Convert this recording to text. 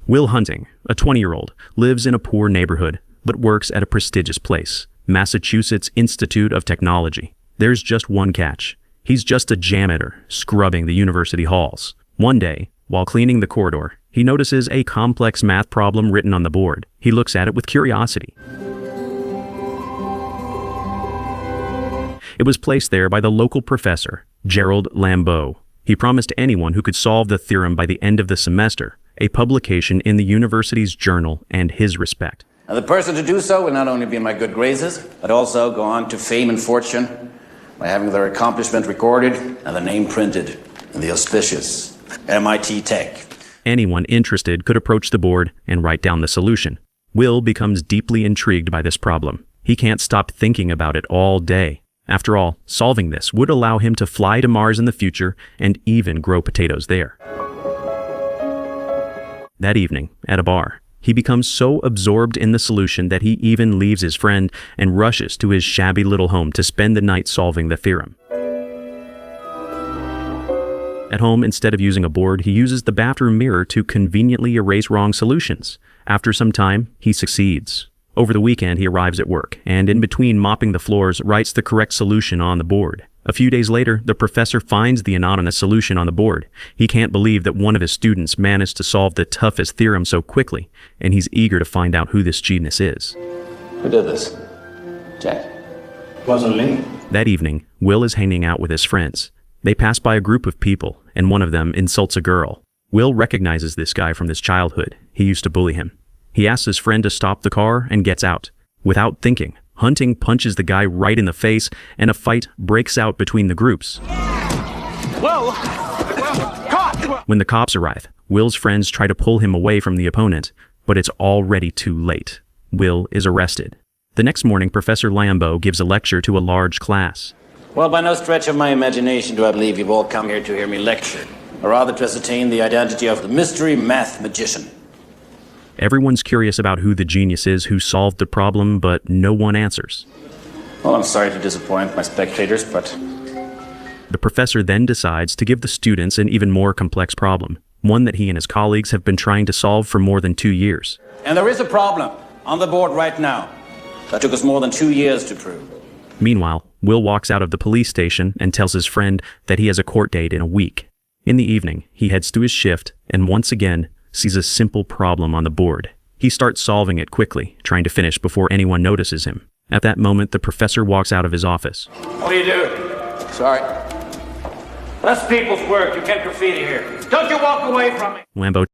Will Hunting, a 20-year-old, lives in a poor neighborhood, but works at a prestigious place, Massachusetts Institute of Technology. There's just one catch. He's just a janitor, scrubbing the university halls. One day, while cleaning the corridor, he notices a complex math problem written on the board. He looks at it with curiosity. It was placed there by the local professor, Gerald Lambeau. He promised anyone who could solve the theorem by the end of the semester a publication in the university's journal and his respect. And the person to do so will not only be in my good graces, but also go on to fame and fortune by having their accomplishment recorded and the name printed in the auspicious MIT Tech. Anyone interested could approach the board and write down the solution. Will becomes deeply intrigued by this problem. He can't stop thinking about it all day. After all, solving this would allow him to fly to Mars in the future and even grow potatoes there. That evening, at a bar, he becomes so absorbed in the solution that he even leaves his friend and rushes to his shabby little home to spend the night solving the theorem. At home, instead of using a board, he uses the bathroom mirror to conveniently erase wrong solutions. After some time, he succeeds. Over the weekend, he arrives at work, and in between mopping the floors, writes the correct solution on the board. A few days later, the professor finds the anonymous solution on the board. He can't believe that one of his students managed to solve the toughest theorem so quickly, and he's eager to find out who this genius is. Who did this? Jack? Wasn't me. That evening, Will is hanging out with his friends. They pass by a group of people, and one of them insults a girl. Will recognizes this guy from his childhood. He used to bully him. He asks his friend to stop the car and gets out. Without thinking, Hunting punches the guy right in the face, and a fight breaks out between the groups. When the cops arrive, Will's friends try to pull him away from the opponent, but it's already too late. Will is arrested. The next morning, Professor Lambeau gives a lecture to a large class. Well, by no stretch of my imagination do I believe you've all come here to hear me lecture, or rather to ascertain the identity of the mystery math magician. Everyone's curious about who the genius is who solved the problem, but no one answers. Well, I'm sorry to disappoint my spectators, but... The professor then decides to give the students an even more complex problem, one that he and his colleagues have been trying to solve for more than 2 years. And there is a problem on the board right now that took us more than 2 years to prove. Meanwhile, Will walks out of the police station and tells his friend that he has a court date in a week. In the evening, he heads to his shift and once again sees a simple problem on the board. He starts solving it quickly, trying to finish before anyone notices him. At that moment, the professor walks out of his office. What are you doing? Sorry. That's people's work. You can't graffiti here. Don't you walk away from me. Lambeau